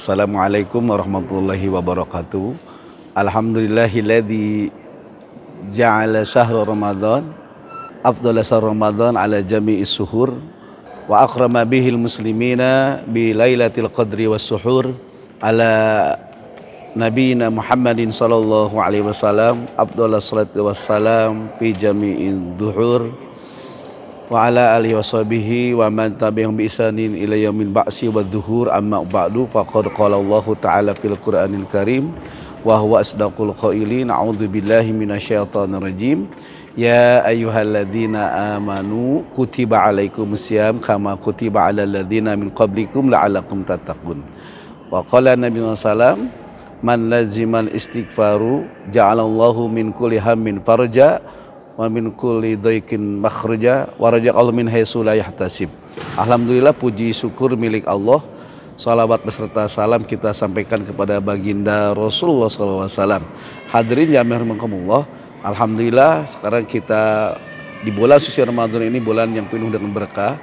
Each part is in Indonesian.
Assalamualaikum warahmatullahi wabarakatuh. Alhamdulillahilladzi ja'ala syahra Ramadan afdhala syahr Ramadan ala jami'is suhur wa akrama bihil muslimina bi lailatul qadri was suhur ala nabiyina Muhammadin sallallahu alaihi wasallam afdhalus salatu wassalam fi jami'in duhur wa ala alihi washabihi wa man tabi'ahum bi ihsanin ila yaumil ba'si wadzuhur amma ba'du faqad qala Allah ta'ala fil Qur'anil Karim wa huwa asdaqul qailin a'udzu billahi minasyaitonir rajim ya ayyuhalladzina amanu kutiba alaikumusiyam kama kutiba alal ladzina min qablikum la'allakum tattaqun wa qala Nabi sallam man lazimal istighfaru ja'alallahu min kulli hammin farja wa min kulli dhaikin makhraja wa razaqallahu min haitsu la yahtasib. Alhamdulillah, puji syukur milik Allah. Salawat beserta salam kita sampaikan kepada baginda Rasulullah SAW. Hadirin jamaah rahimakumullah. Alhamdulillah, sekarang kita di bulan suci Ramadan ini, bulan yang penuh dengan berkah.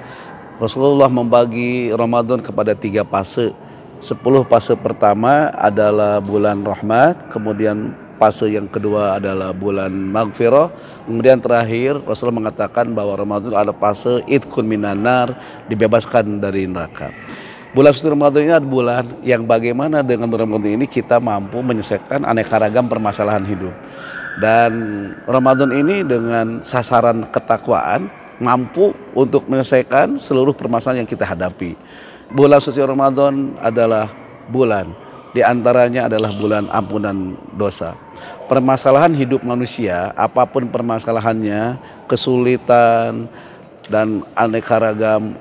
Rasulullah membagi Ramadan kepada 3 fase. 10 fase pertama adalah bulan rahmat, kemudian fase yang kedua adalah bulan maghfirah, kemudian terakhir Rasulullah mengatakan bahwa Ramadan ada fase idkun minan nar, dibebaskan dari neraka. Bulan suci Ramadan ini adalah bulan yang bagaimana dengan Ramadan ini kita mampu menyelesaikan aneka ragam permasalahan hidup. Dan Ramadan ini dengan sasaran ketakwaan mampu untuk menyelesaikan seluruh permasalahan yang kita hadapi. Bulan suci Ramadan adalah bulan, di antaranya adalah bulan ampunan dosa. Permasalahan hidup manusia, apapun permasalahannya, kesulitan dan aneka ragam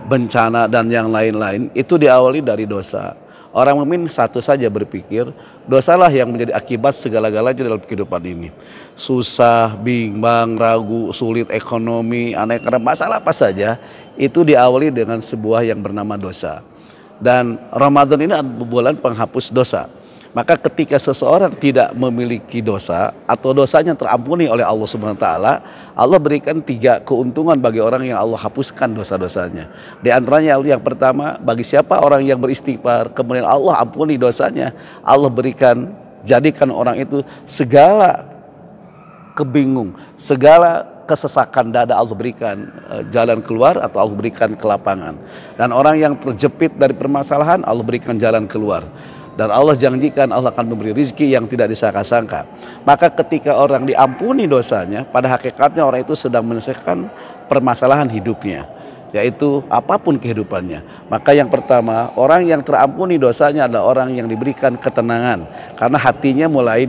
bencana dan yang lain-lain, itu diawali dari dosa. Orang mukmin satu saja berpikir, dosalah yang menjadi akibat segala-galanya dalam kehidupan ini. Susah, bimbang, ragu, sulit ekonomi, aneka masalah apa saja, itu diawali dengan sebuah yang bernama dosa. Dan Ramadan ini adalah bulan penghapus dosa. Maka ketika seseorang tidak memiliki dosa atau dosanya terampuni oleh Allah Subhanahu wa taala, Allah berikan 3 keuntungan bagi orang yang Allah hapuskan dosa-dosanya. Di antaranya yang pertama, bagi siapa orang yang beristighfar kemudian Allah ampuni dosanya, Allah berikan, jadikan orang itu segala kebingung, segala kesesakan dada Allah berikan jalan keluar atau Allah berikan kelapangan. Dan orang yang terjepit dari permasalahan Allah berikan jalan keluar. Dan Allah janjikan Allah akan memberi rizki yang tidak disangka-sangka. Maka ketika orang diampuni dosanya, pada hakikatnya orang itu sedang menyelesaikan permasalahan hidupnya, yaitu apapun kehidupannya. Maka yang pertama, orang yang terampuni dosanya adalah orang yang diberikan ketenangan, karena hatinya mulai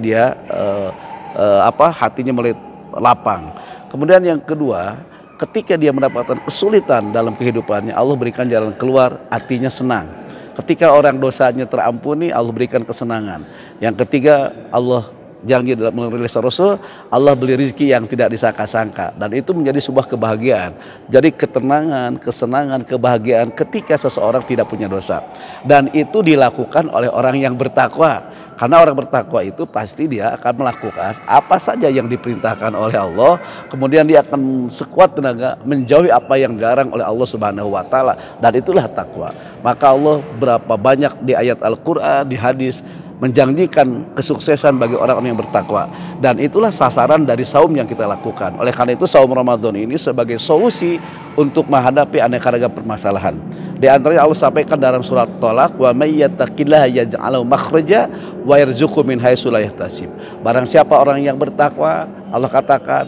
hatinya mulai lapang. Kemudian yang kedua, ketika dia mendapatkan kesulitan dalam kehidupannya, Allah berikan jalan keluar, hatinya senang. Ketika orang dosanya terampuni, Allah berikan kesenangan. Yang ketiga, Allah janji dalam merilis Rasul, Allah beri rezeki yang tidak disangka-sangka, dan itu menjadi sebuah kebahagiaan. Jadi ketenangan, kesenangan, kebahagiaan ketika seseorang tidak punya dosa. Dan itu dilakukan oleh orang yang bertakwa. Karena orang bertakwa itu pasti dia akan melakukan apa saja yang diperintahkan oleh Allah, kemudian dia akan sekuat tenaga menjauhi apa yang dilarang oleh Allah Subhanahu wa taala, dan itulah takwa. Maka Allah berapa banyak di ayat Al-Qur'an, di hadis menjanjikan kesuksesan bagi orang-orang yang bertakwa, dan itulah sasaran dari saum yang kita lakukan. Oleh karena itu saum Ramadan ini sebagai solusi untuk menghadapi aneka ragam permasalahan. Di antaranya Allah sampaikan dalam surat Thalaq, wa may yattaqillaha yaj'al makhraja wa yarzuqhu min haitsu la yahtasib. Barang siapa orang yang bertakwa, Allah katakan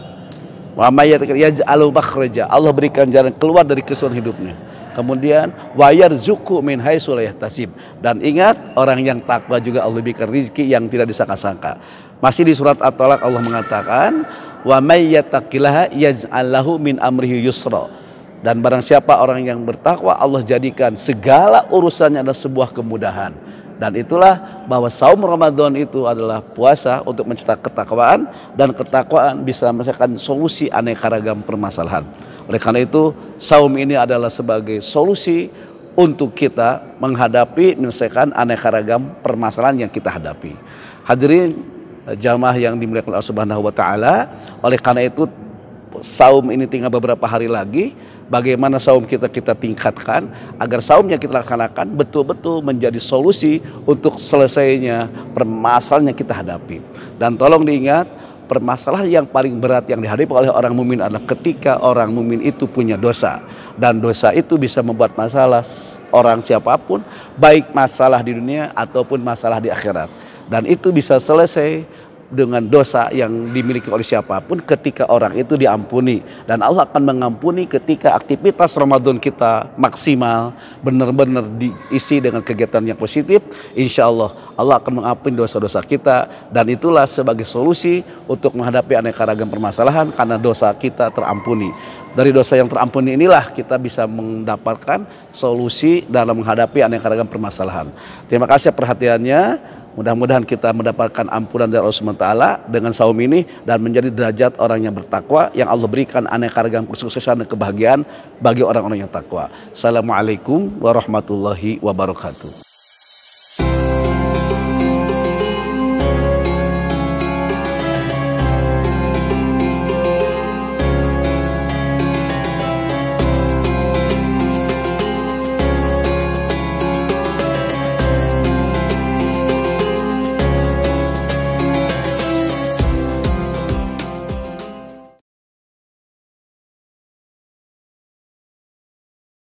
wa may yattaqillaha yaj'al makhraja, Allah berikan jalan keluar dari kesulitan hidupnya. Kemudian wa yarzuqhu min haitsu la yahtasib, dan ingat, orang yang takwa juga Allah berikan rezeki yang tidak disangka-sangka. Masih di surat At-Thalaq Allah mengatakan wa may yattaqillaha yaj'al lahu min amrihi yusra, dan barang siapa orang yang bertakwa, Allah jadikan segala urusannya adalah sebuah kemudahan. Dan itulah bahwa saum Ramadan itu adalah puasa untuk mencetak ketakwaan, dan ketakwaan bisa menyelesaikan solusi aneka ragam permasalahan. Oleh karena itu, saum ini adalah sebagai solusi untuk kita menghadapi, menyelesaikan aneka ragam permasalahan yang kita hadapi. Hadirin jamaah yang dimuliakan Allah Subhanahu wa taala, oleh karena itu saum ini tinggal beberapa hari lagi, bagaimana saum kita tingkatkan agar saumnya kita laksanakan betul-betul menjadi solusi untuk selesainya permasalahan yang kita hadapi. Dan tolong diingat, permasalahan yang paling berat yang dihadapi oleh orang mukmin adalah ketika orang mukmin itu punya dosa, dan dosa itu bisa membuat masalah orang siapapun, baik masalah di dunia ataupun masalah di akhirat, dan itu bisa selesai dengan dosa yang dimiliki oleh siapapun ketika orang itu diampuni. Dan Allah akan mengampuni ketika aktivitas Ramadan kita maksimal, benar-benar diisi dengan kegiatan yang positif. Insya Allah Allah akan mengampuni dosa-dosa kita, dan itulah sebagai solusi untuk menghadapi aneka ragam permasalahan karena dosa kita terampuni. Dari dosa yang terampuni inilah kita bisa mendapatkan solusi dalam menghadapi aneka ragam permasalahan. Terima kasih perhatiannya. Mudah-mudahan kita mendapatkan ampunan dari Allah SWT dengan saum ini dan menjadi derajat orang yang bertakwa yang Allah berikan aneka ragam kesuksesan dan kebahagiaan bagi orang-orang yang takwa. Assalamualaikum warahmatullahi wabarakatuh.